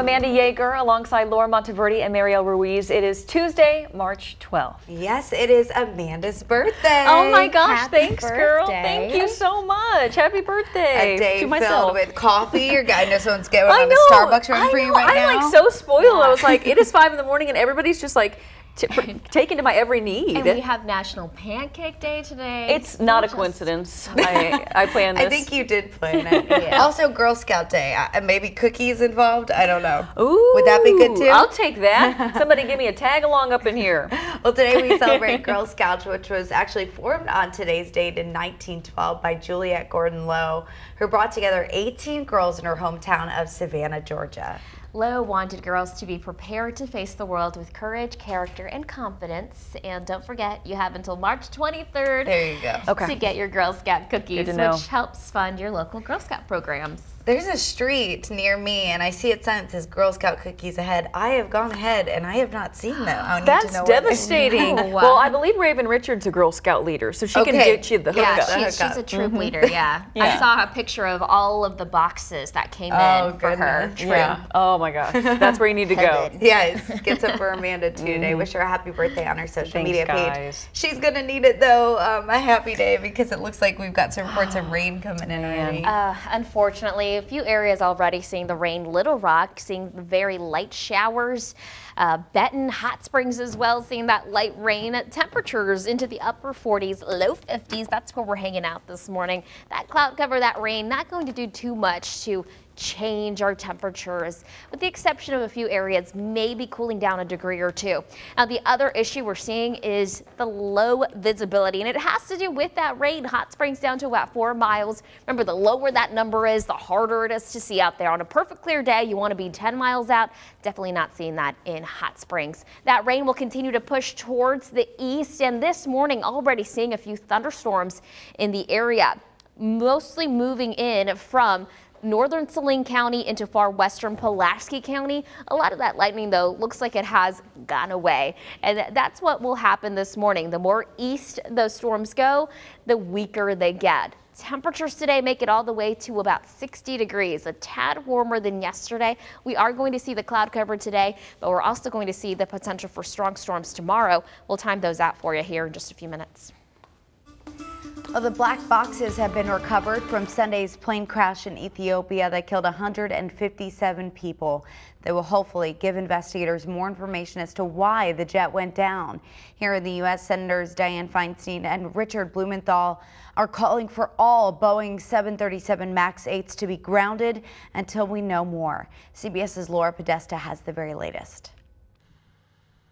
Amanda Yeager alongside Laura Monteverde and Mariel Ruiz. It is Tuesday, March 12th. Yes, it is Amanda's birthday. Oh my gosh, Happy thanks birthday. Girl. Thank you so much. Happy birthday A day to myself. filled with coffee. Your guy knows someone's going on I a know, Starbucks run for you right now. I'm like so spoiled. I was like, it is 5 in the morning and everybody's just like taken to my every need. And we have National Pancake Day today. It's not a coincidence. I planned this. I think you did plan it. Yeah. Also Girl Scout Day. Maybe cookies involved. I don't know. Ooh, would that be good too? I'll take that. Somebody give me a tag along up in here. Well, today we celebrate Girl Scouts, which was actually formed on today's date in 1912 by Juliette Gordon Lowe, who brought together 18 girls in her hometown of Savannah, Georgia. Lowe wanted girls to be prepared to face the world with courage, character, and confidence. And don't forget, you have until March 23rd There you go. to get your Girl Scout cookies, Good to know. which helps fund your local Girl Scout programs. There's a street near me, and I see it sign that says Girl Scout cookies ahead. I have gone ahead, and I have not seen them. I need That's to know where they devastating. are. Well, I believe Raven Richards a Girl Scout leader, so she can get you the hookup. Yeah, she's a troop leader, yeah. I saw a picture of all of the boxes that came in for her troop. Yeah. Oh my gosh. That's where you need to go. Yes, get some for Amanda too today. Wish her a happy birthday on her social media page. Guys. She's gonna need it though, a happy day, because it looks like we've got some reports of rain coming in already. Unfortunately, a few areas already seeing the rain. Little Rock seeing very light showers. Benton, Hot Springs as well, seeing that light rain. Temperatures into the upper 40s, low 50s. That's where we're hanging out this morning. That cloud cover, that rain, not going to do too much to change our temperatures, with the exception of a few areas maybe cooling down a degree or two. Now, the other issue we're seeing is the low visibility, and it has to do with that rain. Hot Springs down to about 4 miles. Remember, the lower that number is, the harder it is to see out there. On a perfect clear day, you want to be 10 miles out. Definitely not seeing that in Hot Springs. That rain will continue to push towards the east, and this morning already seeing a few thunderstorms in the area, mostly moving in from northern Saline County into far western Pulaski County. A lot of that lightning, though, looks like it has gone away. And that's what will happen this morning. The more east those storms go, the weaker they get. Temperatures today make it all the way to about 60 degrees, a tad warmer than yesterday. We are going to see the cloud cover today, but we're also going to see the potential for strong storms tomorrow. We'll time those out for you here in just a few minutes. Well, the black boxes have been recovered from Sunday's plane crash in Ethiopia that killed 157 people. They will hopefully give investigators more information as to why the jet went down. Here in the U.S., Senators Dianne Feinstein and Richard Blumenthal are calling for all Boeing 737 MAX 8s to be grounded until we know more. CBS's Laura Podesta has the very latest.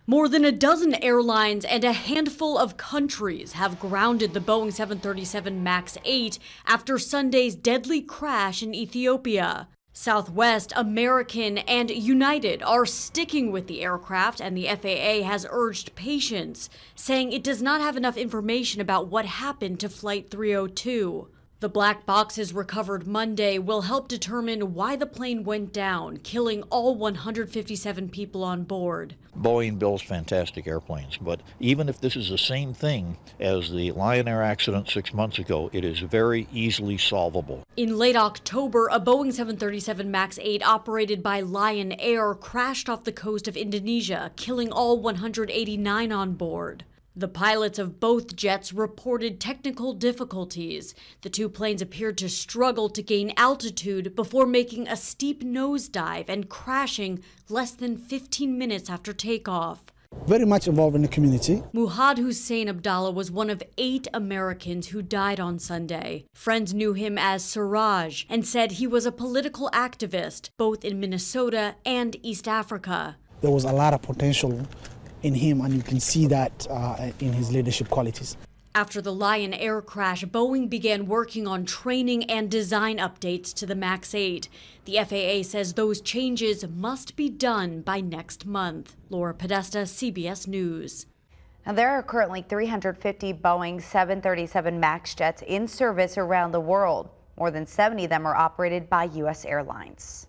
More than a dozen airlines and a handful of countries have grounded the Boeing 737 MAX 8 after Sunday's deadly crash in Ethiopia. Southwest, American, and United are sticking with the aircraft, and the FAA has urged patience, saying it does not have enough information about what happened to Flight 302. The black boxes recovered Monday will help determine why the plane went down, killing all 157 people on board. Boeing builds fantastic airplanes, but even if this is the same thing as the Lion Air accident 6 months ago, it is very easily solvable. In late October, a Boeing 737 MAX 8 operated by Lion Air crashed off the coast of Indonesia, killing all 189 on board. The pilots of both jets reported technical difficulties. The two planes appeared to struggle to gain altitude before making a steep nosedive and crashing less than 15 minutes after takeoff. Very much involved in the community. Muhammad Hussein Abdallah was one of 8 Americans who died on Sunday. Friends knew him as Siraj and said he was a political activist, both in Minnesota and East Africa. There was a lot of potential in him, and you can see that in his leadership qualities. After the Lion Air crash, Boeing began working on training and design updates to the MAX 8. The FAA says those changes must be done by next month. Laura Podesta, CBS News. Now, there are currently 350 Boeing 737 MAX jets in service around the world. More than 70 of them are operated by U.S. airlines.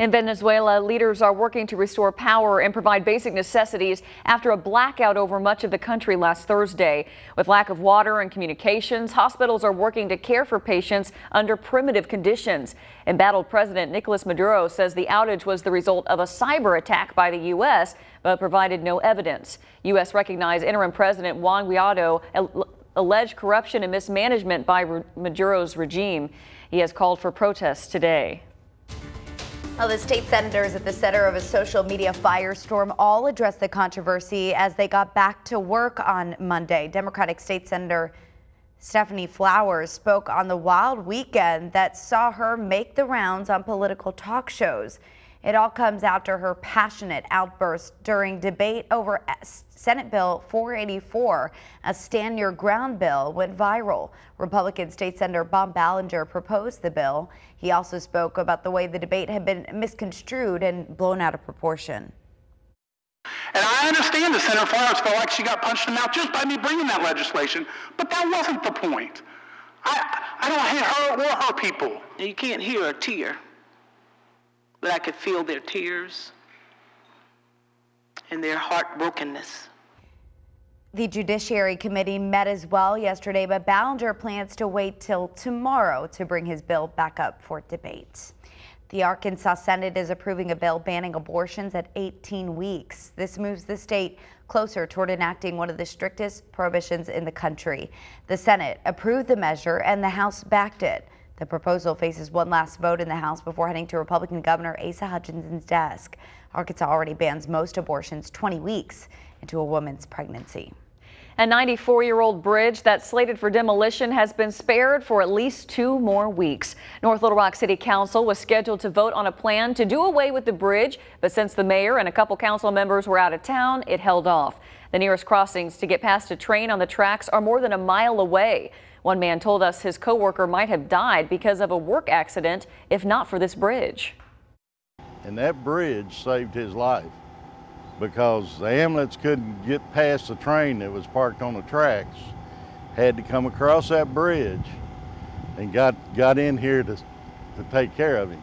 In Venezuela, leaders are working to restore power and provide basic necessities after a blackout over much of the country last Thursday. With lack of water and communications, hospitals are working to care for patients under primitive conditions. Embattled President Nicolas Maduro says the outage was the result of a cyber attack by the U.S., but provided no evidence. U.S. recognized interim President Juan Guaido alleged corruption and mismanagement by Maduro's regime. He has called for protests today. Well, the state senators at the center of a social media firestorm all addressed the controversy as they got back to work on Monday. Democratic State Senator Stephanie Flowers spoke on the wild weekend that saw her make the rounds on political talk shows. It all comes after her passionate outburst during debate over Senate Bill 484, a Stand Your Ground bill, went viral. Republican State Senator Bob Ballinger proposed the bill. He also spoke about the way the debate had been misconstrued and blown out of proportion. And I understand that Senator Flowers felt like she got punched in the mouth just by me bringing that legislation, but that wasn't the point. I don't hate her or her people. You can't hear a tear, but I could feel their tears and their heartbrokenness. The Judiciary Committee met as well yesterday, but Ballinger plans to wait till tomorrow to bring his bill back up for debate. The Arkansas Senate is approving a bill banning abortions at 18 weeks. This moves the state closer toward enacting one of the strictest prohibitions in the country. The Senate approved the measure and the House backed it. The proposal faces one last vote in the House before heading to Republican Governor Asa Hutchinson's desk. Arkansas already bans most abortions 20 weeks into a woman's pregnancy. A 94-year-old bridge that's slated for demolition has been spared for at least 2 more weeks. North Little Rock City Council was scheduled to vote on a plan to do away with the bridge, but since the mayor and a couple council members were out of town, it held off. The nearest crossings to get past a train on the tracks are more than a mile away. One man told us his coworker might have died because of a work accident if not for this bridge. And that bridge saved his life because the ambulance couldn't get past the train that was parked on the tracks. Had to come across that bridge and got in here to take care of him.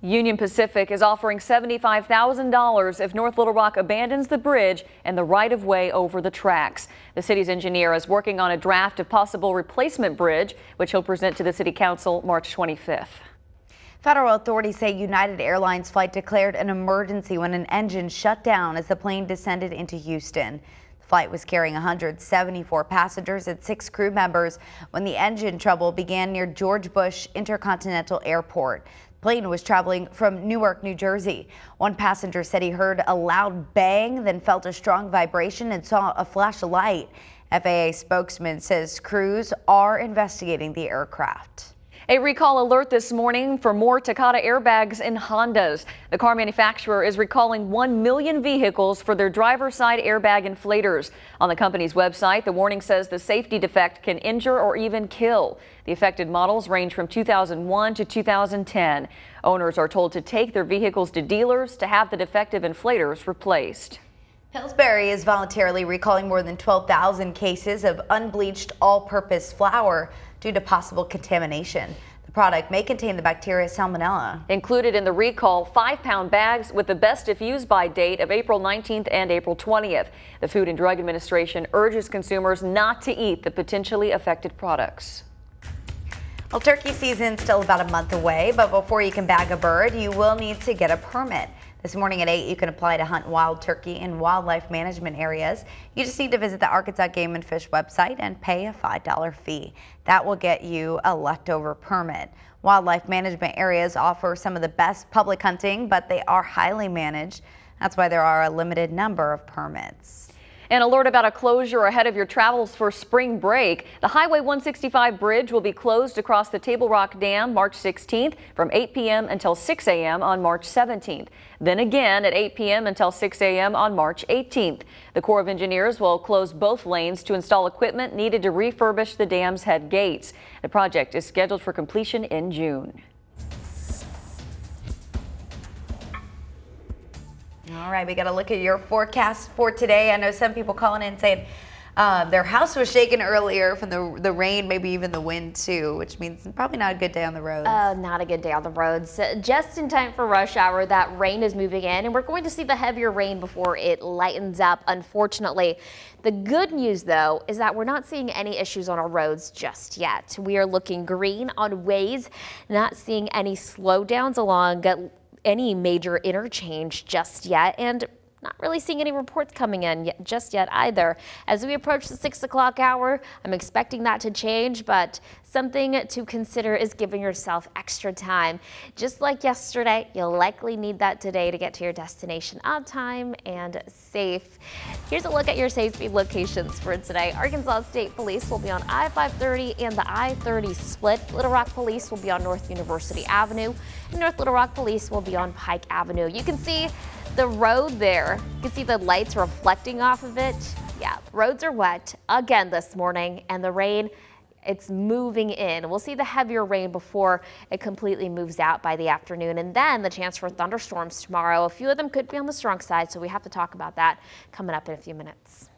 Union Pacific is offering $75,000 if North Little Rock abandons the bridge and the right-of-way over the tracks. The city's engineer is working on a draft of possible replacement bridge, which he'll present to the City Council March 25th. Federal authorities say United Airlines flight declared an emergency when an engine shut down as the plane descended into Houston. The flight was carrying 174 passengers and 6 crew members when the engine trouble began near George Bush Intercontinental Airport. The plane was traveling from Newark, New Jersey. One passenger said he heard a loud bang, then felt a strong vibration and saw a flash of light. FAA spokesman says crews are investigating the aircraft. A recall alert this morning for more Takata airbags in Hondas. The car manufacturer is recalling 1 million vehicles for their driver's side airbag inflators. On the company's website, the warning says the safety defect can injure or even kill. The affected models range from 2001 to 2010. Owners are told to take their vehicles to dealers to have the defective inflators replaced. Pillsbury is voluntarily recalling more than 12,000 cases of unbleached all-purpose flour due to possible contamination. The product may contain the bacteria Salmonella. Included in the recall, 5-pound bags with the best if used by date of April 19th and April 20th. The Food and Drug Administration urges consumers not to eat the potentially affected products. Well, turkey season's still about a month away, but before you can bag a bird, you will need to get a permit. This morning at 8, you can apply to hunt wild turkey in wildlife management areas. You just need to visit the Arkansas Game and Fish website and pay a $5 fee. That will get you a leftover permit. Wildlife management areas offer some of the best public hunting, but they are highly managed. That's why there are a limited number of permits. An alert about a closure ahead of your travels for spring break. The Highway 165 bridge will be closed across the Table Rock Dam March 16th from 8 p.m. until 6 a.m. on March 17th. Then again at 8 p.m. until 6 a.m. on March 18th. The Corps of Engineers will close both lanes to install equipment needed to refurbish the dam's head gates. The project is scheduled for completion in June. All right, we got to look at your forecast for today. I know some people calling in saying Their house was shaken earlier from the rain, maybe even the wind too, which means probably not a good day on the roads. Not a good day on the roads. Just in time for rush hour, that rain is moving in, and we're going to see the heavier rain before it lightens up, unfortunately. The good news, though, is that we're not seeing any issues on our roads just yet. We are looking green on Waze, not seeing any slowdowns along any major interchange just yet, and not really seeing any reports coming in just yet either. As we approach the 6 o'clock hour, I'm expecting that to change, but something to consider is giving yourself extra time. Just like yesterday, you'll likely need that today to get to your destination on time and safe. Here's a look at your safe speed locations for today. Arkansas State Police will be on I-530 and the I-30 split. Little Rock Police will be on North University Avenue, and North Little Rock Police will be on Pike Avenue. You can see the road there. You can see the lights reflecting off of it. Yeah, roads are wet again this morning, and the rain, it's moving in. We'll see the heavier rain before it completely moves out by the afternoon, and then the chance for thunderstorms tomorrow. A few of them could be on the strong side, so we have to talk about that coming up in a few minutes.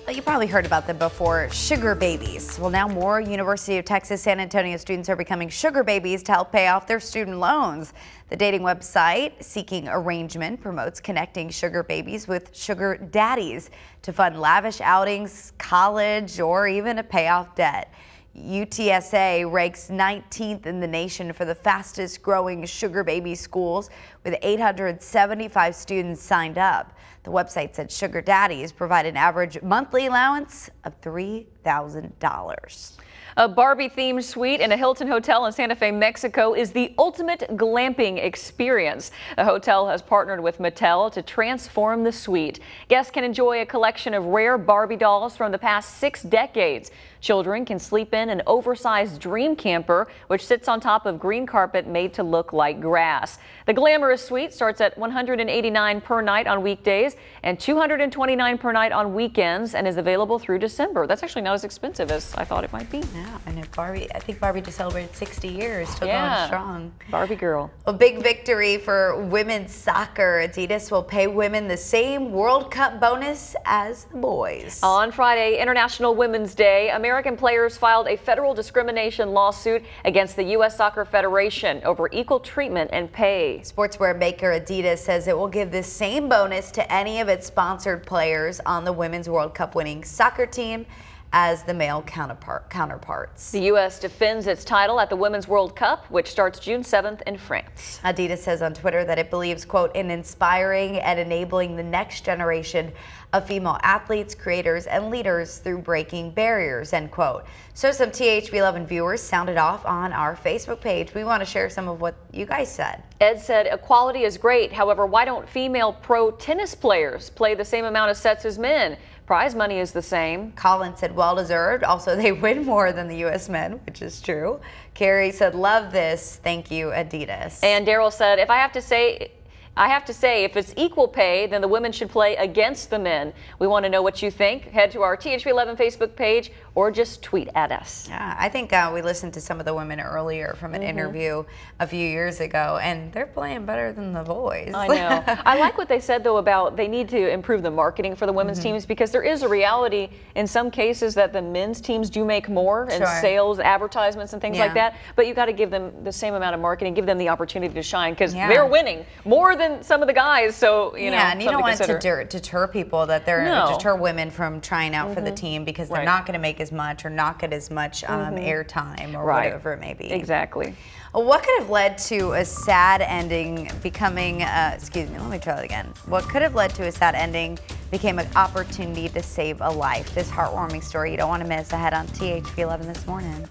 Well, you probably heard about them before, sugar babies. Well, now more University of Texas San Antonio students are becoming sugar babies to help pay off their student loans. The dating website Seeking Arrangement promotes connecting sugar babies with sugar daddies to fund lavish outings, college, or even to pay off debt. UTSA ranks 19th in the nation for the fastest growing sugar baby schools, with 875 students signed up. The website said sugar daddies provide an average monthly allowance of $3,000. A Barbie-themed suite in a Hilton hotel in Santa Fe, Mexico is the ultimate glamping experience. The hotel has partnered with Mattel to transform the suite. Guests can enjoy a collection of rare Barbie dolls from the past 6 decades. Children can sleep in an oversized dream camper, which sits on top of green carpet made to look like grass. The glamorous suite starts at $189 per night on weekdays and $229 per night on weekends, and is available through December. That's actually not as expensive as I thought it might be. Yeah, and I think Barbie just celebrated 60 years, still going strong. Barbie girl. A big victory for women's soccer. Adidas will pay women the same World Cup bonus as the boys. On Friday, International Women's Day, American players filed a federal discrimination lawsuit against the U.S. Soccer Federation over equal treatment and pay. Sportswear maker Adidas says it will give the same bonus to any of its sponsored players on the Women's World Cup winning soccer team as the male counterparts. The U.S. defends its title at the Women's World Cup, which starts June 7th in France. Adidas says on Twitter that it believes, quote, in inspiring and enabling the next generation of female athletes, creators, and leaders through breaking barriers, end quote. So some THV11 viewers sounded off on our Facebook page. We want to share some of what you guys said. Ed said, equality is great. However, why don't female pro tennis players play the same amount of sets as men? Prize money is the same. Colin said, well deserved. Also, they win more than the U.S. men, which is true. Carrie said, love this. Thank you, Adidas. And Daryl said, I have to say, if it's equal pay, then the women should play against the men. We want to know what you think. Head to our THV11 Facebook page or just tweet at us. Yeah, I think we listened to some of the women earlier from an interview a few years ago, and they're playing better than the boys. I know. I like what they said, though, about they need to improve the marketing for the women's teams, because there is a reality in some cases that the men's teams do make more in sales, advertisements, and things like that. But you got to give them the same amount of marketing, give them the opportunity to shine, because they're winning more than some of the guys. So, you know, and you don't want to deter people, that they're deter women from trying out for the team because they're not going to make as much or not get as much airtime or whatever it may be. Exactly. What could have led to a sad ending becoming, excuse me, let me try that again. What could have led to a sad ending became an opportunity to save a life. This heartwarming story you don't want to miss ahead on THV11 This Morning.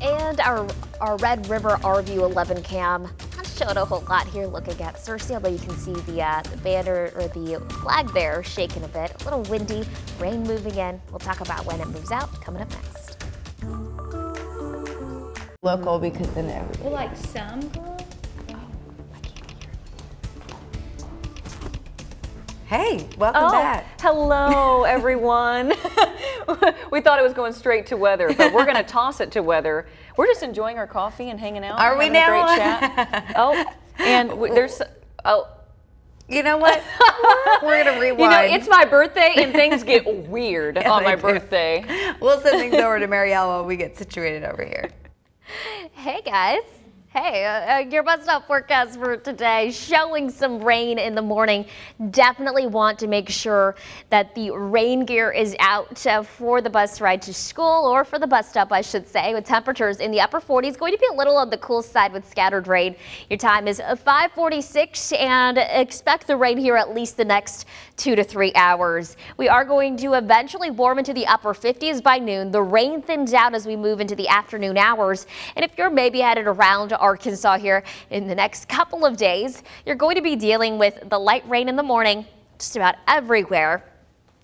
And our Red River RView 11 cam not showing a whole lot here looking at Cersei, although you can see the banner or the flag there shaking a bit. A little windy, rain moving in. We'll talk about when it moves out coming up next. Local, because then everything. Well, like some girl? Hey, welcome back. Hello, everyone. We thought it was going straight to weather, but we're going to toss it to weather. We're just enjoying our coffee and hanging out. Are we now? A great chat. And there's You know what? We're going to rewind. You know, it's my birthday and things get weird Yeah, on my they do. birthday. We'll send things over to Marielle while we get situated over here. Hey guys. Hey, your bus stop forecast for today showing some rain in the morning. Definitely want to make sure that the rain gear is out for the bus ride to school, or for the bus stop, I should say, with temperatures in the upper 40s. Going to be a little on the cool side with scattered rain. Your time is 5:46, and expect the rain here at least the next 2 to 3 hours. We are going to eventually warm into the upper 50s by noon. The rain thins out as we move into the afternoon hours. And if you're maybe headed around Arkansas here in the next couple of days, you're going to be dealing with the light rain in the morning just about everywhere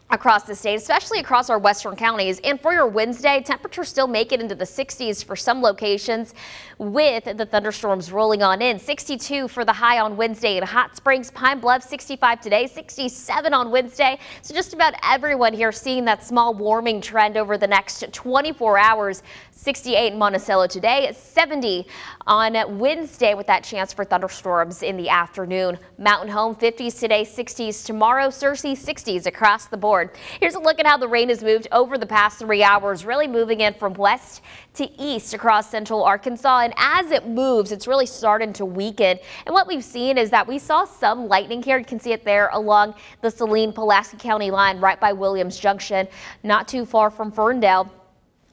across the state, especially across our western counties. And for your Wednesday, temperatures still make it into the 60s for some locations, with the thunderstorms rolling on in. 62 for the high on Wednesday in Hot Springs, Pine Bluff, 65 today, 67 on Wednesday. So just about everyone here seeing that small warming trend over the next 24 hours. 68 in Monticello today, 70 on Wednesday with that chance for thunderstorms in the afternoon. Mountain Home 50s today, 60s tomorrow, Searcy 60s across the board. Here's a look at how the rain has moved over the past 3 hours, really moving in from west to east across central Arkansas. And as it moves, it's really starting to weaken. And what we've seen is that we saw some lightning here. You can see it there along the Saline-Pulaski County line right by Williams Junction, not too far from Ferndale.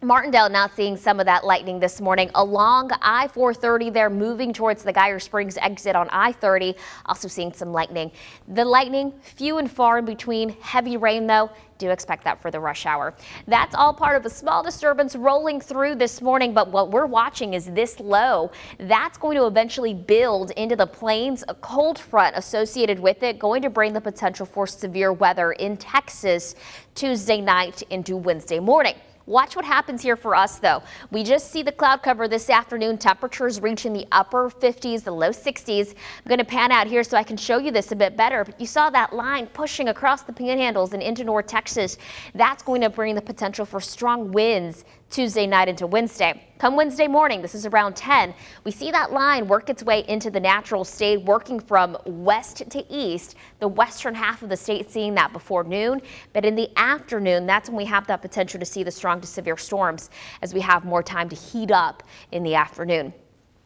Martindale not seeing some of that lightning this morning along I-430 there, moving towards the Geyer Springs exit on I-30. Also seeing some lightning. The lightning few and far in between. Heavy rain though. Do expect that for the rush hour. That's all part of a small disturbance rolling through this morning, but what we're watching is this low. That's going to eventually build into the plains. A cold front associated with it going to bring the potential for severe weather in Texas Tuesday night into Wednesday morning. Watch what happens here for us, though. We just see the cloud cover this afternoon. Temperatures reaching the upper 50s, the low 60s. I'm going to pan out here so I can show you this a bit better. But you saw that line pushing across the panhandles and into North Texas. That's going to bring the potential for strong winds Tuesday night into Wednesday. Come Wednesday morning, this is around 10. We see that line work its way into the natural state, working from west to east. The western half of the state seeing that before noon. But in the afternoon, that's when we have that potential to see the strong to severe storms as we have more time to heat up in the afternoon.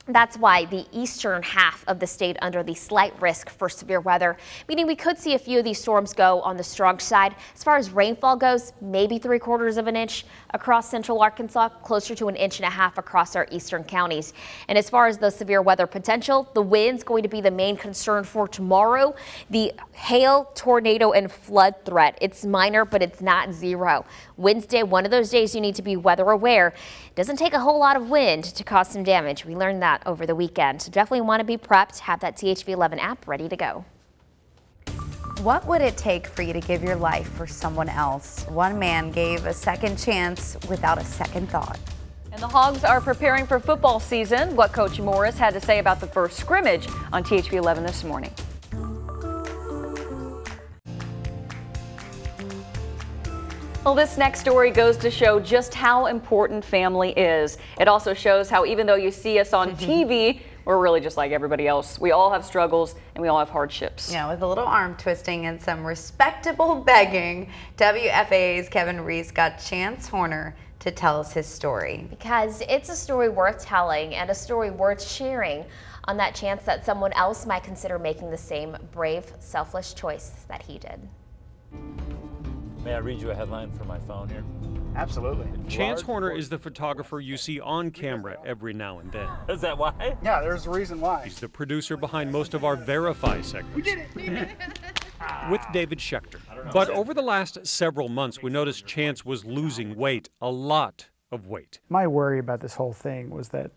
That's why the eastern half of the state under the slight risk for severe weather, meaning we could see a few of these storms go on the strong side. As far as rainfall goes, maybe 3/4 of an inch across central Arkansas, closer to 1.5 inches across our eastern counties. And as far as the severe weather potential, the wind's going to be the main concern for tomorrow. The hail, tornado, and flood threat. It's minor, but it's not zero. Wednesday, one of those days you need to be weather aware. It doesn't take a whole lot of wind to cause some damage. We learned that over the weekend. So definitely want to be prepped, have that THV11 app ready to go. What would it take for you to give your life for someone else? One man gave a second chance without a second thought. And the Hogs are preparing for football season. What Coach Morris had to say about the first scrimmage on THV11 this morning. Well, this next story goes to show just how important family is. It also shows how even though you see us on TV, we're really just like everybody else. We all have struggles and we all have hardships. Yeah, with a little arm twisting and some respectable begging, WFAA's Kevin Reese got Chance Horner to tell us his story. Because it's a story worth telling and a story worth sharing on that chance that someone else might consider making the same brave, selfless choice that he did. May I read you a headline from my phone here? Absolutely. Chance Horner is the photographer you see on camera every now and then. Is that why? Yeah, there's a reason why. He's the producer behind most of our Verify segments. We did it! With David Schechter. But over the last several months, we noticed Chance was losing weight, a lot of weight. My worry about this whole thing was that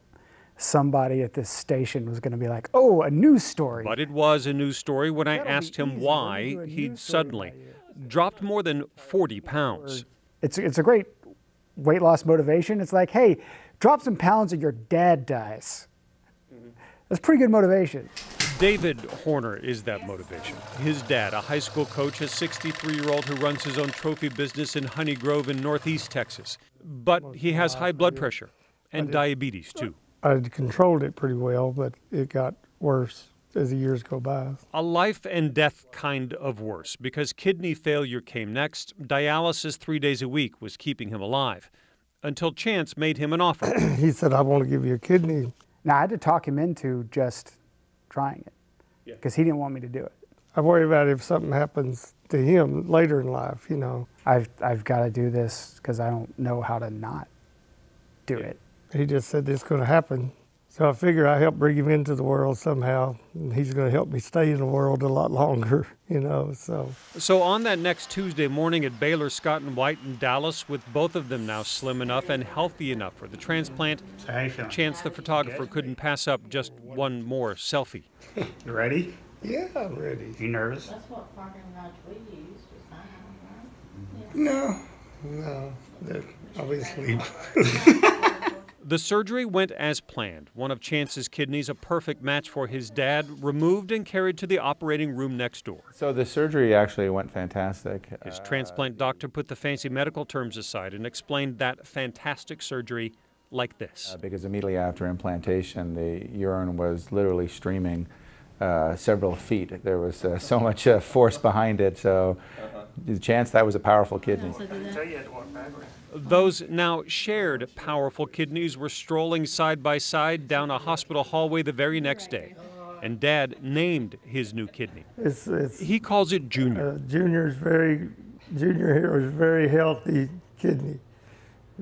somebody at this station was going to be like, oh, a news story. But it was a news story when I asked him why he'd suddenly dropped more than 40 pounds. It's a great weight loss motivation. It's like, hey, drop some pounds and your dad dies. That's pretty good motivation. David Horner is that motivation. His dad, a high school coach, a 63-year-old who runs his own trophy business in Honey Grove in northeast Texas. But he has high blood pressure and diabetes too. I controlled it pretty well, but it got worse as the years go by. A life and death kind of worse, because kidney failure came next. Dialysis 3 days a week was keeping him alive, until Chance made him an offer. He said, I want to give you a kidney. Now, I had to talk him into just trying it, because he didn't want me to do it. I worry about if something happens to him later in life, you know. I've got to do this because I don't know how to not do it. He just said this is going to happen. So I figure I help bring him into the world somehow, and he's going to help me stay in the world a lot longer, you know, so. So on that next Tuesday morning at Baylor Scott and White in Dallas, with both of them now slim enough and healthy enough for the transplant, Chance the photographer couldn't pass up just one more selfie. You ready? Yeah, I'm ready. You nervous? That's what parking lots we use to sign on, right? No, I'll be asleep. The surgery went as planned. One of Chance's kidneys, a perfect match for his dad, removed and carried to the operating room next door. So the surgery actually went fantastic. His transplant doctor put the fancy medical terms aside and explained that fantastic surgery like this. Because immediately after implantation, the urine was literally streaming several feet. There was so much force behind it, so the Chance, that was a powerful kidney. Those now shared powerful kidneys were strolling side by side down a hospital hallway the very next day, and Dad named his new kidney. He calls it Junior. Junior here is very healthy kidney.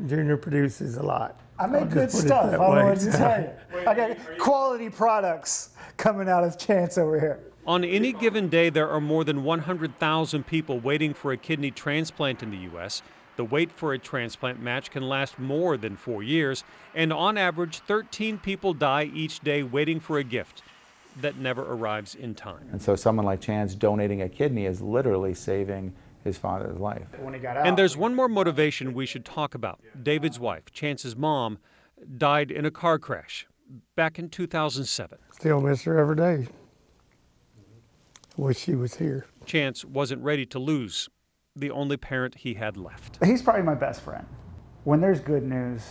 Junior produces a lot. I make good stuff, I don't know what to tell you. I got quality products coming out of Chance over here. On any given day, there are more than 100,000 people waiting for a kidney transplant in the U.S. The wait for a transplant match can last more than 4 years, and on average, 13 people die each day waiting for a gift that never arrives in time. And so someone like Chance donating a kidney is literally saving his father's life. When he got out. And there's one more motivation we should talk about. David's wife, Chance's mom, died in a car crash back in 2007. Still miss her every day. Wish she was here. Chance wasn't ready to lose the only parent he had left. He's probably my best friend. When there's good news,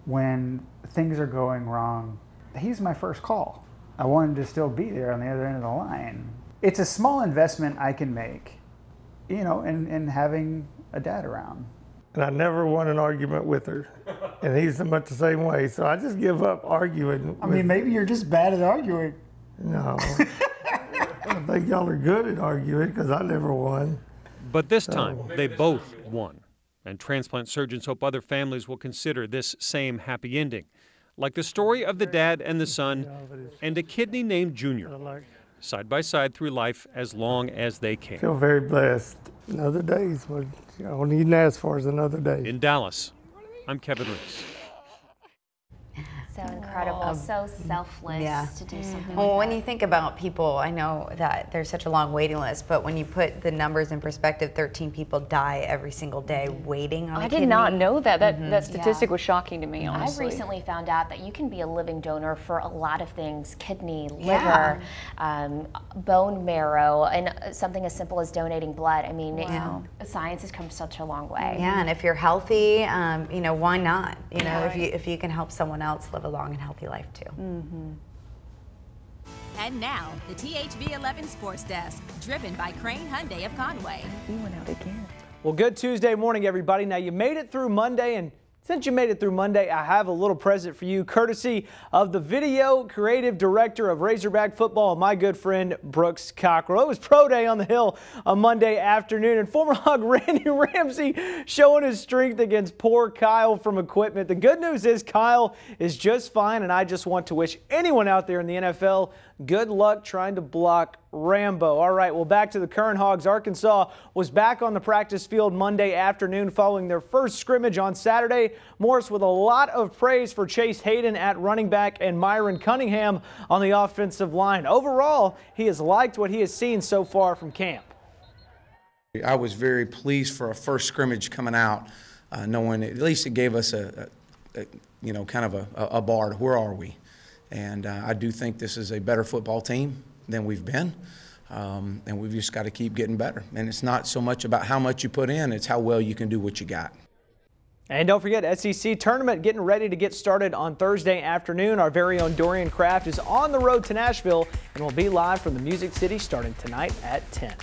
when things are going wrong, he's my first call. I want him to still be there on the other end of the line. It's a small investment I can make, you know, in having a dad around. And I never won an argument with her. And he's much the same way. So I just give up arguing. I mean, maybe you're just bad at arguing. No. I think y'all are good at arguing because I never won. But this time, they both won. And transplant surgeons hope other families will consider this same happy ending. Like the story of the dad and the son and a kidney named Junior, side by side through life as long as they can. I feel very blessed. Another day is what all you can ask for is another day. In Dallas, I'm Kevin Reese. So incredible, so selfless to do something like when that. you think about people, I know that there's such a long waiting list, but when you put the numbers in perspective, 13 people die every single day waiting on a kidney. I did not know that. That statistic was shocking to me, honestly. I recently found out that you can be a living donor for a lot of things: kidney, liver, bone marrow, and something as simple as donating blood. I mean, science has come such a long way. Yeah, and if you're healthy, you know, why not? You know, if you can help someone else live a long and healthy life too. And now, the THV11 Sports Desk, driven by Crane Hyundai of Conway. He went out again. Well, good Tuesday morning, everybody. Now, you made it through Monday, and since you made it through Monday, I have a little present for you, courtesy of the video creative director of Razorback football, my good friend Brooks Cockrell. It was pro day on the Hill on Monday afternoon, and former Hog Randy Ramsey showing his strength against poor Kyle from Equipment. The good news is Kyle is just fine, and I just want to wish anyone out there in the NFL good luck trying to block Rambo. All right, well, back to the Kern Hogs. Arkansas was back on the practice field Monday afternoon following their first scrimmage on Saturday. Morris with a lot of praise for Chase Hayden at running back and Myron Cunningham on the offensive line. Overall, he has liked what he has seen so far from camp. I was very pleased for a first scrimmage coming out, knowing at least it gave us a kind of a bar to where are we. And I do think this is a better football team than we've been, and we've just got to keep getting better. And it's not so much about how much you put in, it's how well you can do what you got. And don't forget, SEC tournament getting ready to get started on Thursday afternoon. Our very own Dorian Kraft is on the road to Nashville and will be live from the Music City starting tonight at 10.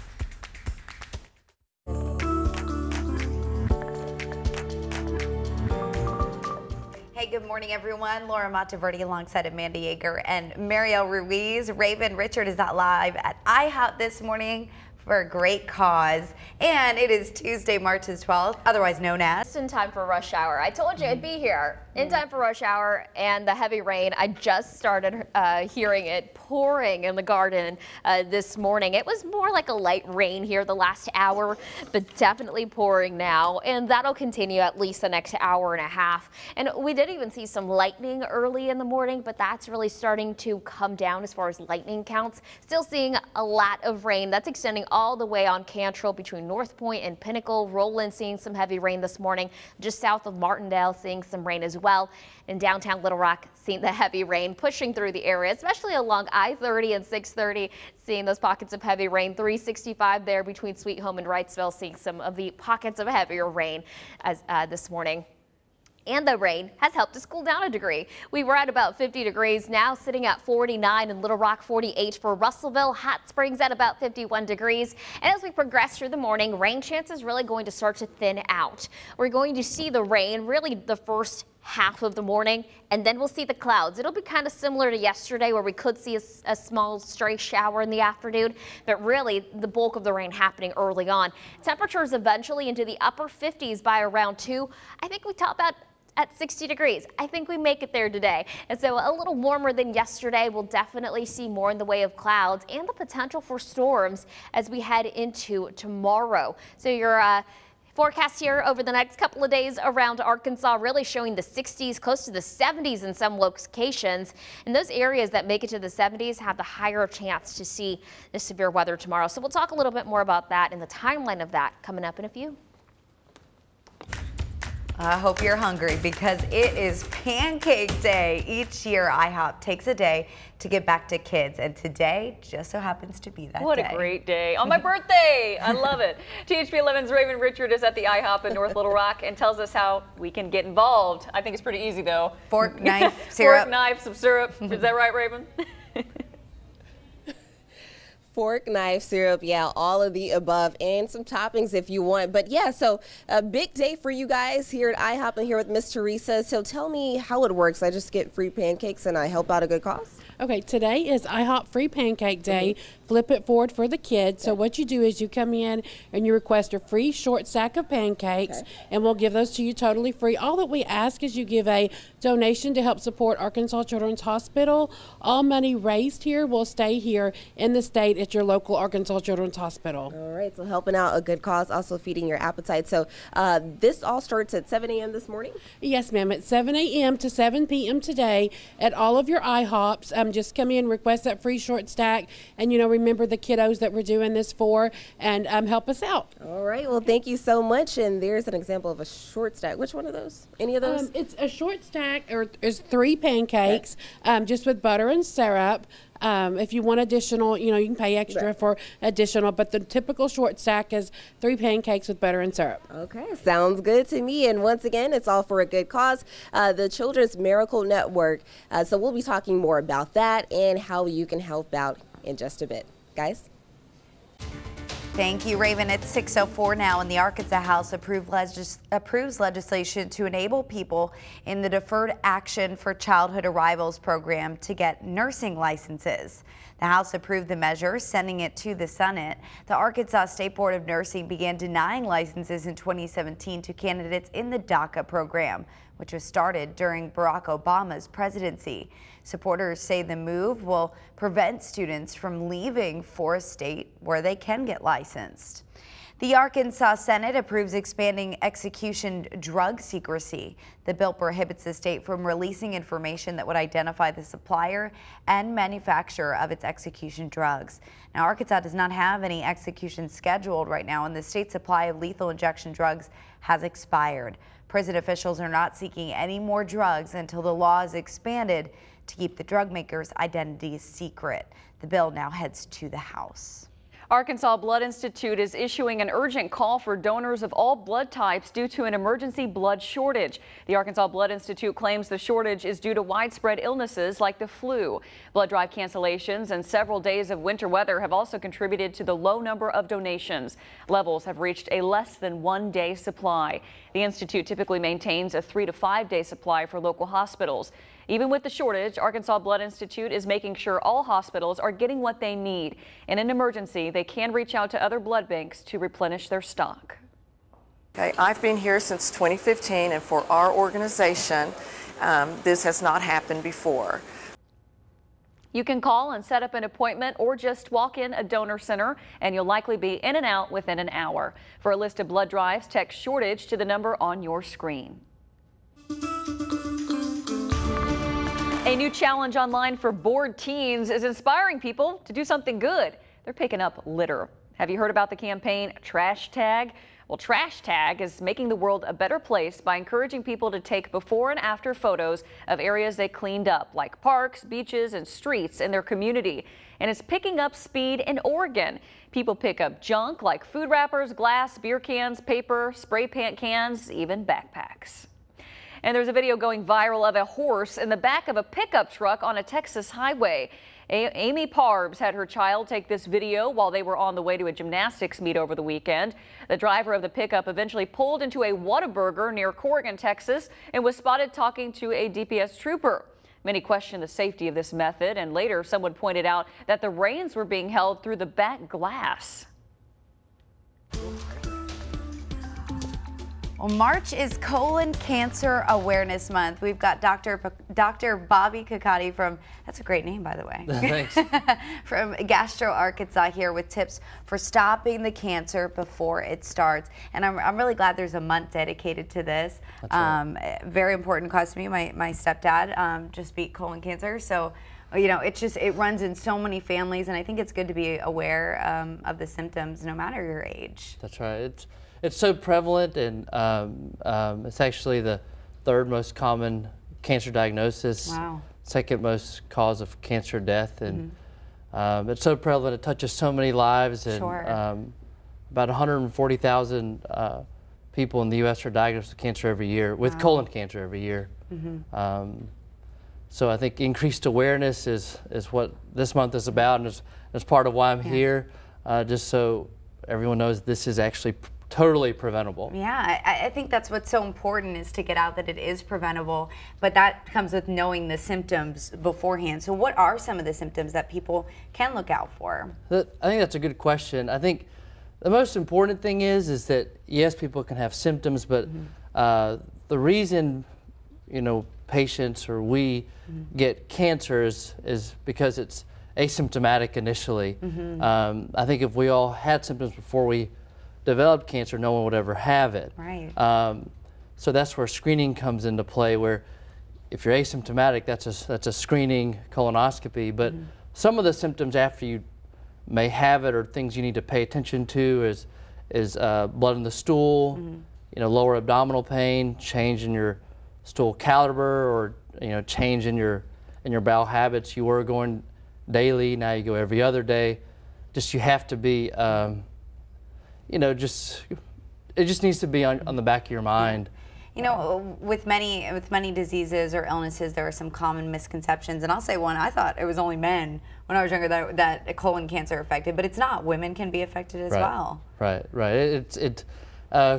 Hey, good morning, everyone. Laura Monteverdi alongside Amanda Yeager and Marielle Ruiz. Raven Richard is out live at IHOP this morning for a great cause. And it is Tuesday, March 12th, otherwise known as... Just in time for rush hour. I told you I'd be here in time for rush hour and the heavy rain. I just started hearing it pouring in the garden this morning. It was more like a light rain here the last hour, but definitely pouring now. And that'll continue at least the next hour and a half. And we did even see some lightning early in the morning, but that's really starting to come down as far as lightning counts. Still seeing a lot of rain. That's extending all the way on Cantrell between North Point and Pinnacle. Roland seeing some heavy rain this morning. Just south of Martindale seeing some rain as well. In downtown Little Rock seeing the heavy rain pushing through the area, especially along I-30 and 630, seeing those pockets of heavy rain. 365 there between Sweet Home and Wrightsville, seeing some of the pockets of heavier rain as this morning. And the rain has helped us cool down a degree. We were at about 50 degrees, now sitting at 49 in Little Rock, 48 for Russellville. Hot Springs at about 51 degrees. And as we progress through the morning, rain chances really going to start to thin out. We're going to see the rain really the first half of the morning, and then we'll see the clouds. It'll be kind of similar to yesterday where we could see a small stray shower in the afternoon, but really the bulk of the rain happening early on. Temperatures eventually into the upper 50s by around 2. I think we top out at 60 degrees. I think we make it there today. And so a little warmer than yesterday. We'll definitely see more in the way of clouds and the potential for storms as we head into tomorrow. So your forecast here over the next couple of days around Arkansas really showing the 60s, close to the 70s in some locations. And those areas that make it to the 70s have the higher chance to see the severe weather tomorrow. So we'll talk a little bit more about that and the timeline of that coming up in a few. I hope you're hungry because it is Pancake Day. Each year, IHOP takes a day to give back to kids, and today just so happens to be that day. What a great day. On my birthday. I love it. THV11's Raven Richard is at the IHOP in North Little Rock and tells us how we can get involved. I think it's pretty easy, though. Fork, knife, syrup. Fork, knife, some syrup. Is that right, Raven? Fork, knife, syrup, yeah, all of the above, and some toppings if you want. But yeah, so a big day for you guys here at IHOP and here with Miss Teresa. So tell me how it works. I just get free pancakes and I help out a good cause? Okay, today is IHOP Free Pancake Day. Flip it forward for the kids. So what you do is you come in and you request a free short stack of pancakes, and we'll give those to you totally free. All that we ask is you give a donation to help support Arkansas Children's Hospital. All money raised here will stay here in the state at your local Arkansas Children's Hospital. All right, so helping out a good cause, also feeding your appetite. So this all starts at 7 a.m. this morning? Yes, ma'am. At 7 a.m. to 7 p.m. today at all of your IHOPs. Just come in, request that free short stack, and, you know, remember the kiddos that we're doing this for, and help us out. All right. Well, thank you so much. And there's an example of a short stack. Which one of those? Any of those? It's a short stack, or is 3 pancakes, just with butter and syrup. If you want additional, you know, you can pay extra for additional, but the typical short stack is 3 pancakes with butter and syrup. Okay, sounds good to me. And once again, it's all for a good cause, the Children's Miracle Network. So we'll be talking more about that and how you can help out in just a bit. Guys? Thank you, Raven. It's 6:04 now, and the Arkansas House approves legislation to enable people in the Deferred Action for Childhood Arrivals program to get nursing licenses. The House approved the measure, sending it to the Senate. The Arkansas State Board of Nursing began denying licenses in 2017 to candidates in the DACA program, which was started during Barack Obama's presidency. Supporters say the move will prevent students from leaving for a state where they can get licensed. The Arkansas Senate approves expanding execution drug secrecy. The bill prohibits the state from releasing information that would identify the supplier and manufacturer of its execution drugs. Now, Arkansas does not have any execution scheduled right now, and the state's supply of lethal injection drugs has expired. Prison officials are not seeking any more drugs until the law is expanded to keep the drug makers' identities secret. The bill now heads to the House. Arkansas Blood Institute is issuing an urgent call for donors of all blood types due to an emergency blood shortage. The Arkansas Blood Institute claims the shortage is due to widespread illnesses like the flu. Blood drive cancellations and several days of winter weather have also contributed to the low number of donations. Levels have reached a less than 1 day supply. The Institute typically maintains a 3 to 5 day supply for local hospitals. Even with the shortage, Arkansas Blood Institute is making sure all hospitals are getting what they need. In an emergency, they can reach out to other blood banks to replenish their stock. Okay, I've been here since 2015, and for our organization, this has not happened before. You can call and set up an appointment or just walk in a donor center, and you'll likely be in and out within an hour. For a list of blood drives, text shortage to the number on your screen. A new challenge online for bored teens is inspiring people to do something good. They're picking up litter. Have you heard about the campaign Trash Tag? Well, Trash Tag is making the world a better place by encouraging people to take before and after photos of areas they cleaned up, like parks, beaches, and streets in their community. And it's picking up speed in Oregon. People pick up junk like food wrappers, glass, beer cans, paper, spray paint cans, even backpacks. And there's a video going viral of a horse in the back of a pickup truck on a Texas highway. Amy Parbs had her child take this video while they were on the way to a gymnastics meet over the weekend. The driver of the pickup eventually pulled into a Whataburger near Corrigan, Texas, and was spotted talking to a DPS trooper. Many questioned the safety of this method, and later someone pointed out that the reins were being held through the back glass. Well, March is Colon Cancer Awareness Month. We've got Dr. Bobby Kakati from, that's a great name, by the way. Thanks. From Gastro, Arkansas here with tips for stopping the cancer before it starts. And I'm really glad there's a month dedicated to this. That's right. Very important cause to me. My stepdad just beat colon cancer. So, you know, it runs in so many families, and I think it's good to be aware of the symptoms no matter your age. That's right. It's so prevalent, and it's actually the third most common cancer diagnosis. Wow. Second most cause of cancer death, and it's so prevalent. It touches so many lives, and Sure. About 140,000 people in the U.S. are diagnosed with cancer every year, with colon cancer every year. So I think increased awareness is what this month is about, and it's part of why I'm here, just so everyone knows this is actually totally preventable. Yeah, I think that's what's so important, is to get out that it is preventable, but that comes with knowing the symptoms beforehand. So what are some of the symptoms that people can look out for? I think that's a good question. I think the most important thing is that, yes, people can have symptoms, but the reason, you know, patients or we get cancer is because it's asymptomatic initially. I think if we all had symptoms before we developed cancer, no one would ever have it. Right. So that's where screening comes into play, where if you're asymptomatic, that's a screening colonoscopy. But some of the symptoms after you may have it, or things you need to pay attention to, is blood in the stool, you know, lower abdominal pain, change in your stool caliber, or change in your bowel habits. You were going daily, now you go every other day. Just you have to be it just needs to be on the back of your mind. You know, with many diseases or illnesses, there are some common misconceptions, and I'll say one. I thought it was only men when I was younger that colon cancer affected, but it's not. Women can be affected as well. Right.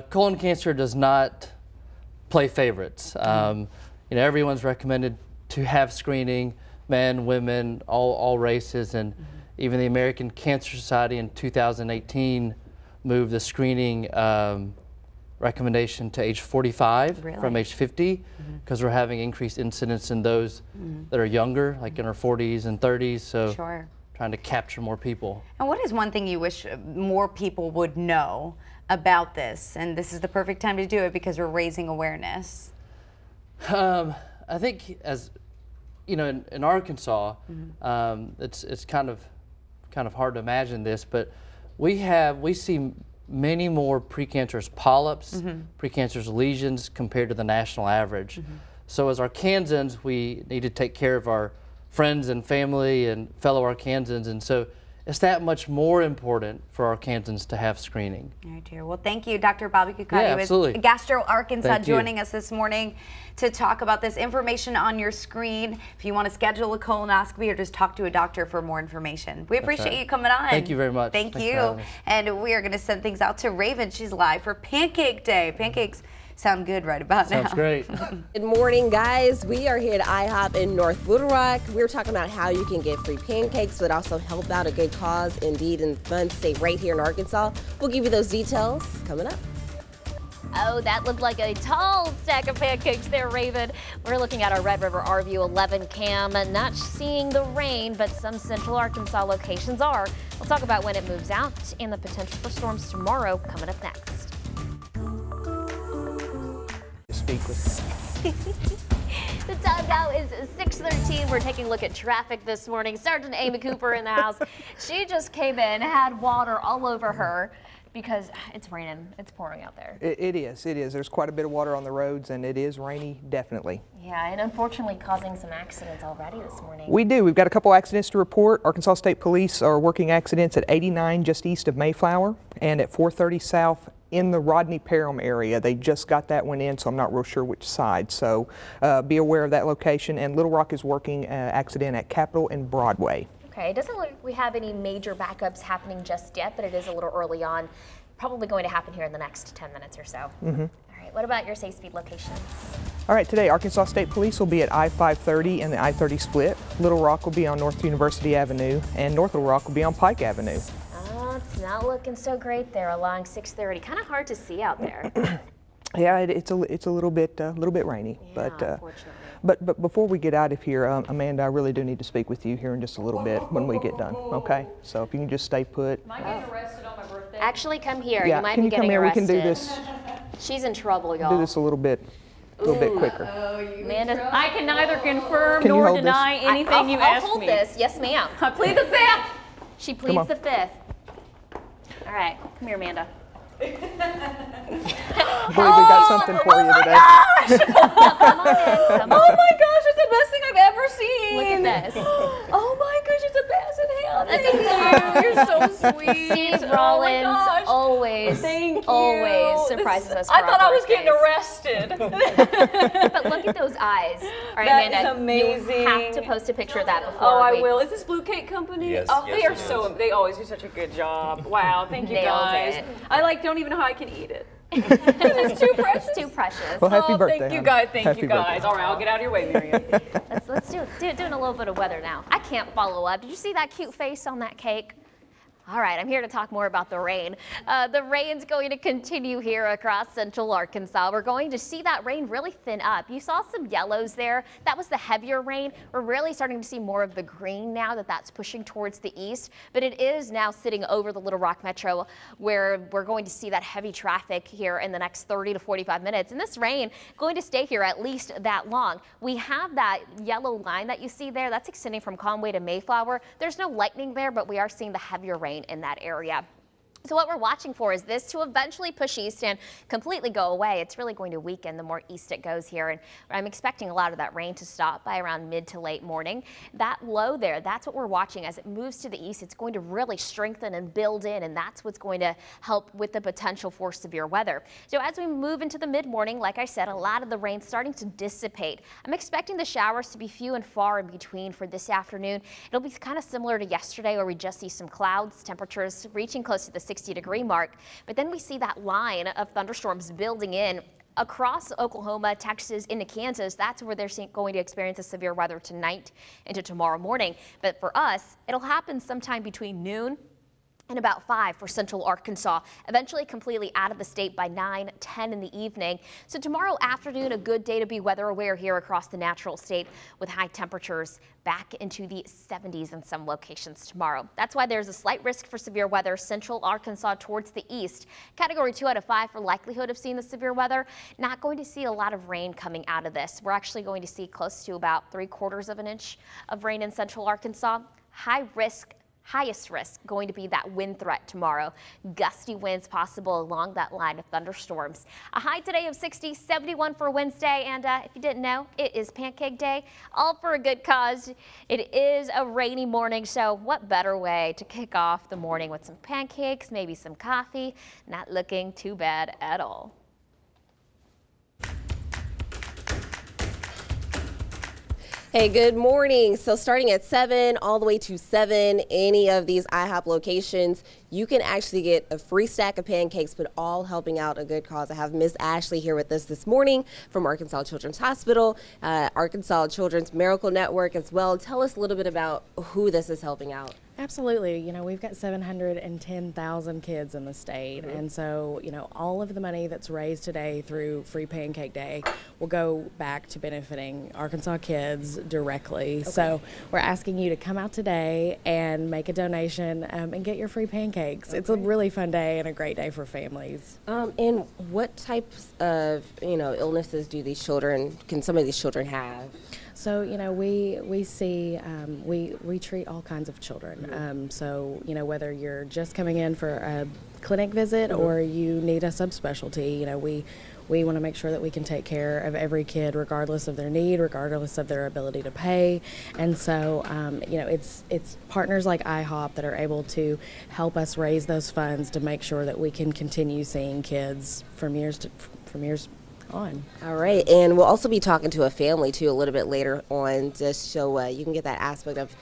Colon cancer does not play favorites. Everyone's recommended to have screening, men, women, all races, and even the American Cancer Society in 2018 moved the screening recommendation to age 45 from age 50, because we're having increased incidence in those that are younger, like in our 40s and 30s. So trying to capture more people. And what is one thing you wish more people would know about this? And this is the perfect time to do it because we're raising awareness. I think, as you know, in Arkansas, it's kind of hard to imagine this, but we see many more precancerous polyps, precancerous lesions compared to the national average. So as Arkansans, we need to take care of our friends and family and fellow Arkansans, and so it's that much more important for Arkansans to have screening. All right, dear. Well, thank you, Dr. Bobby Kukati Yeah, absolutely. with Gastro Arkansas, Thank you. joining us this morning to talk about this information on your screen. If you want to schedule a colonoscopy or just talk to a doctor for more information. We appreciate right. you coming on. Thank you very much. Thank Thanks for you. having us. And we are going to send things out to Raven. She's live for Pancake Day. Pancakes sound good right about now. Sounds great. Good morning, guys. We are here at IHOP in North Little Rock. We're talking about how you can get free pancakes, but also help out a good cause, indeed, in fun state right here in Arkansas. We'll give you those details coming up. Oh, that looked like a tall stack of pancakes there, Raven. We're looking at our Red River RView 11 cam, not seeing the rain, but some central Arkansas locations are. We'll talk about when it moves out and the potential for storms tomorrow coming up next. Speak with The time now is 6:13. We're taking a look at traffic this morning. Sergeant Amy Cooper in the house. She just came in, had water all over her because it's raining. It's pouring out there. It is. There's quite a bit of water on the roads, and it is rainy, definitely. Yeah, and unfortunately causing some accidents already this morning. We do. We've got a couple accidents to report. Arkansas State Police are working accidents at 89 just east of Mayflower and at 430 South in the Rodney-Parham area. They just got that one in, so I'm not real sure which side. So be aware of that location. And Little Rock is working accident at Capitol and Broadway. Okay, it doesn't look like we have any major backups happening just yet, but it is a little early on. Probably going to happen here in the next 10 minutes or so. All right, what about your safe speed locations? All right, today Arkansas State Police will be at I-530 and the I-30 split. Little Rock will be on North University Avenue, and North Little Rock will be on Pike Avenue. It's not looking so great there along 630. Kind of hard to see out there. Yeah, it's a little bit rainy, Yeah, but before we get out of here, Amanda, I really do need to speak with you here in just a little bit when we get done. Okay, so if you can just stay put. Am I getting arrested on my birthday? Actually, come here. Yeah, You might can be you come getting here? arrested. We can do this. She's in trouble, y'all. Do this a little bit quicker. Amanda, I can neither confirm Can you nor hold this? deny anything you I'll ask hold me. this. Yes, ma'am. I plead the fifth. She Come pleads on. the fifth. All right, come here, Amanda. I believe we got something for you today. Come on in. Come on. Oh my gosh, it's the best thing I've ever seen. Look at this. Oh my gosh, it's a basset hound. Thank you. You're so sweet. Steve Oh my Rollins gosh. always surprises us. I thought I was getting arrested. But look at those eyes. All right, That Amanda, is amazing. you have to post a picture of that before. Oh, I we- will. Is this Blue Cake Company? Yes, Oh, yes, they are it so. is. They always do such a good job. Wow, thank you Nailed guys. it. I don't even know how I can eat it. It's too precious. It's too precious. Well, happy birthday. Thank you hon. guys. Thank Happy you guys. birthday. All right, I'll get out of your way, Miriam. Let's doing a little bit of weather now. I can't follow up. Did you see that cute face on that cake? All right, I'm here to talk more about the rain. The rain's going to continue here across central Arkansas. We're going to see that rain really thin up. You saw some yellows there. That was the heavier rain. We're really starting to see more of the green now that's pushing towards the east, but it is now sitting over the Little Rock Metro where we're going to see that heavy traffic here in the next 30 to 45 minutes. And this rain going to stay here at least that long. We have that yellow line that you see there. That's extending from Conway to Mayflower. There's no lightning there, but we are seeing the heavier rain in that area. So what we're watching for is this to eventually push east and completely go away. It's really going to weaken the more east it goes here. And I'm expecting a lot of that rain to stop by around mid to late morning. That low there, that's what we're watching. As it moves to the east, it's going to really strengthen and build in, and that's what's going to help with the potential for severe weather. So as we move into the mid-morning, like I said, a lot of the rain starting to dissipate. I'm expecting the showers to be few and far in between for this afternoon. It'll be kind of similar to yesterday where we just see some clouds, temperatures reaching close to the 60-degree mark, but then we see that line of thunderstorms building in across Oklahoma, Texas, into Kansas. That's where they're going to experience the severe weather tonight into tomorrow morning. But for us, it'll happen sometime between noon and about 5 for central Arkansas, eventually completely out of the state by 9, 10 in the evening. So tomorrow afternoon, a good day to be weather aware here across the natural state with high temperatures back into the 70s in some locations tomorrow. That's why there's a slight risk for severe weather central Arkansas towards the east. Category 2 out of 5 for likelihood of seeing the severe weather. Not going to see a lot of rain coming out of this. We're actually going to see close to about 3/4 of an inch of rain in central Arkansas. High risk Highest risk going to be that wind threat tomorrow. Gusty winds possible along that line of thunderstorms. A high today of 60, 71 for Wednesday. And if you didn't know, it is Pancake Day, all for a good cause. It is a rainy morning, so what better way to kick off the morning with some pancakes, maybe some coffee? Not looking too bad at all. Hey, good morning. So starting at 7 all the way to 7, any of these IHOP locations, you can actually get a free stack of pancakes, but all helping out a good cause. I have Miss Ashley here with us this morning from Arkansas Children's Hospital, Arkansas Children's Miracle Network as well. Tell us a little bit about who this is helping out. Absolutely. You know, we've got 710,000 kids in the state. And so, you know, all of the money that's raised today through Free Pancake Day will go back to benefiting Arkansas kids directly. So we're asking you to come out today and make a donation and get your free pancakes. It's a really fun day and a great day for families. And what types of, you know, illnesses can some of these children have? So, you know, we see, we treat all kinds of children. So, you know, whether you're just coming in for a clinic visit or you need a subspecialty, you know, we want to make sure that we can take care of every kid regardless of their need, regardless of their ability to pay. And so, you know, it's partners like IHOP that are able to help us raise those funds to make sure that we can continue seeing kids from years on. All right, and we'll also be talking to a family too a little bit later on, just so you can get that aspect of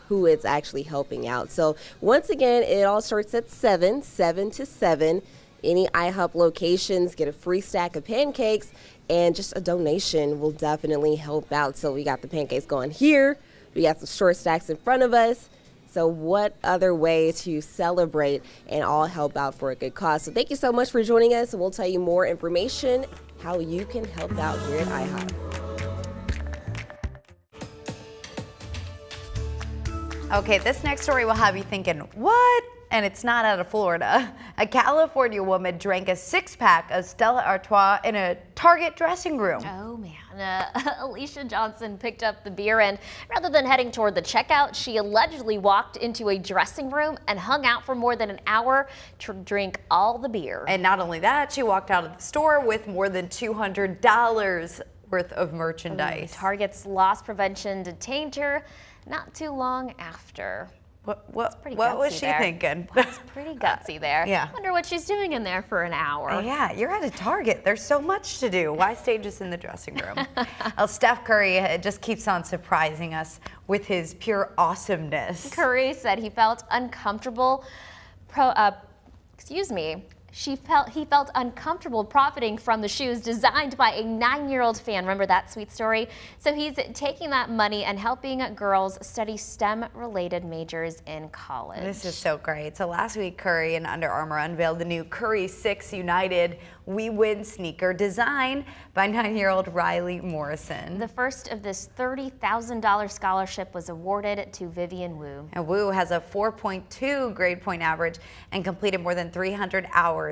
who it's actually helping out. So once again, it all starts at 7 to 7. Any IHOP locations get a free stack of pancakes, and just a donation will definitely help out. So we got the pancakes going here, we got some short stacks in front of us. So what other way to celebrate and all help out for a good cause? So thank you so much for joining us, and we'll tell you more information how you can help out here at IHOP. Okay, this next story will have you thinking, what? And it's not out of Florida. A California woman drank a 6-pack of Stella Artois in a Target dressing room. Oh man, Alicia Johnson picked up the beer, and rather than heading toward the checkout, she allegedly walked into a dressing room and hung out for more than an hour to drink all the beer. And not only that, she walked out of the store with more than $200 worth of merchandise. Target's loss prevention detained her not too long after. What was she thinking? That's pretty gutsy there. Yeah. Wonder what she's doing in there for an hour. Yeah, you're at a Target. There's so much to do. Why stay just in the dressing room? Well, Steph Curry just keeps on surprising us with his pure awesomeness. Curry said he felt uncomfortable. He felt uncomfortable profiting from the shoes designed by a 9-year-old fan. Remember that sweet story? So he's taking that money and helping girls study STEM-related majors in college. This is so great. So last week, Curry and Under Armour unveiled the new Curry 6 United We Win sneaker designed by 9-year-old Riley Morrison. The first of this $30,000 scholarship was awarded to Vivian Wu. And Wu has a 4.2 grade point average and completed more than 300 hours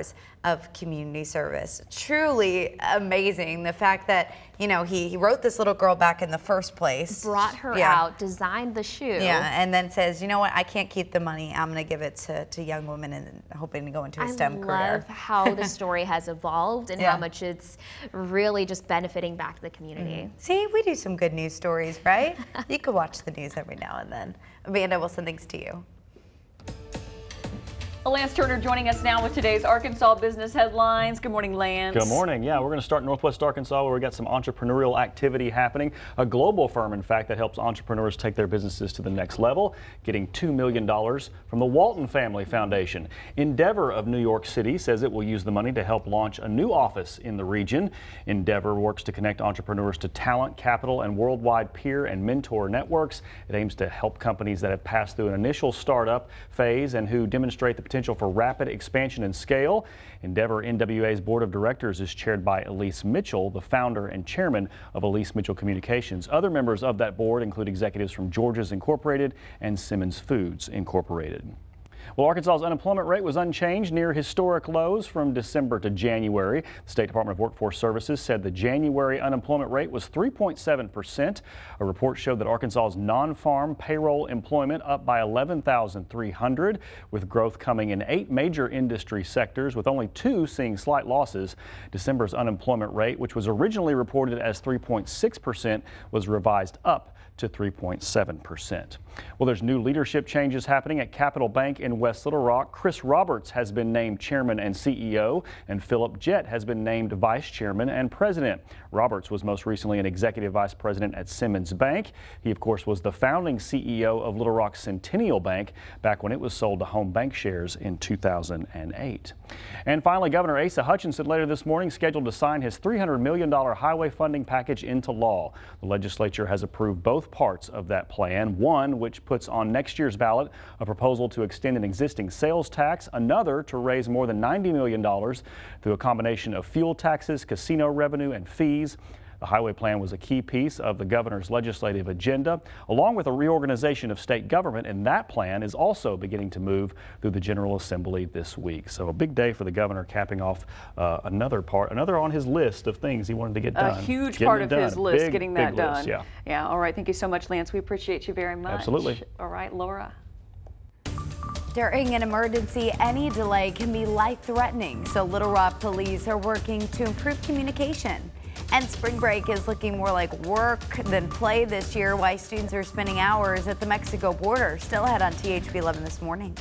of community service. Truly amazing. The fact that, you know, he wrote this little girl back in the first place. Brought her out, designed the shoe. Yeah, and then says, you know what, I can't keep the money. I'm going to give it to young women and hoping to go into a STEM career. I love how the story has evolved and how much it's really just benefiting back to the community. See, we do some good news stories, right? You could watch the news every now and then. Amanda Wilson, thanks to you. Lance Turner joining us now with today's Arkansas business headlines. Good morning, Lance. Good morning. Yeah, we're going to start in Northwest Arkansas, where we got some entrepreneurial activity happening. A global firm, in fact, that helps entrepreneurs take their businesses to the next level, getting $2 million from the Walton Family Foundation. Endeavor of New York City says it will use the money to help launch a new office in the region. Endeavor works to connect entrepreneurs to talent, capital, and worldwide peer and mentor networks. It aims to help companies that have passed through an initial startup phase and who demonstrate the potential for rapid expansion and scale. Endeavor NWA's board of directors is chaired by Elise Mitchell, the founder and chairman of Elise Mitchell Communications. Other members of that board include executives from George's Incorporated and Simmons Foods Incorporated. Well, Arkansas's unemployment rate was unchanged near historic lows from December to January. The State Department of Workforce Services said the January unemployment rate was 3.7%. A report showed that Arkansas's non-farm payroll employment up by 11,300, with growth coming in 8 major industry sectors, with only 2 seeing slight losses. December's unemployment rate, which was originally reported as 3.6%, was revised up to 3.7%. Well, there's new leadership changes happening at Capital Bank in West Little Rock. Chris Roberts has been named chairman and CEO, and Philip Jett has been named vice chairman and president. Roberts was most recently an executive vice president at Simmons Bank. He, of course, was the founding CEO of Little Rock Centennial Bank back when it was sold to Home Bank Shares in 2008. And finally, Governor Asa Hutchinson later this morning scheduled to sign his $300 million highway funding package into law. The legislature has approved both parts of that plan, one which puts on next year's ballot a proposal to extend an existing sales tax, another to raise more than $90 million through a combination of fuel taxes, casino revenue, and fees. The highway plan was a key piece of the governor's legislative agenda, along with a reorganization of state government, and that plan is also beginning to move through the General Assembly this week. So a big day for the governor, capping off another on his list of things he wanted to get done. A huge part of his list, getting that done. List, yeah. Yeah. All right. Thank you so much, Lance. We appreciate you very much. Absolutely. All right, Laura. During an emergency, any delay can be life-threatening, so Little Rock police are working to improve communication. And spring break is looking more like work than play this year. Why students are spending hours at the Mexico border. Still ahead on THV11 This Morning.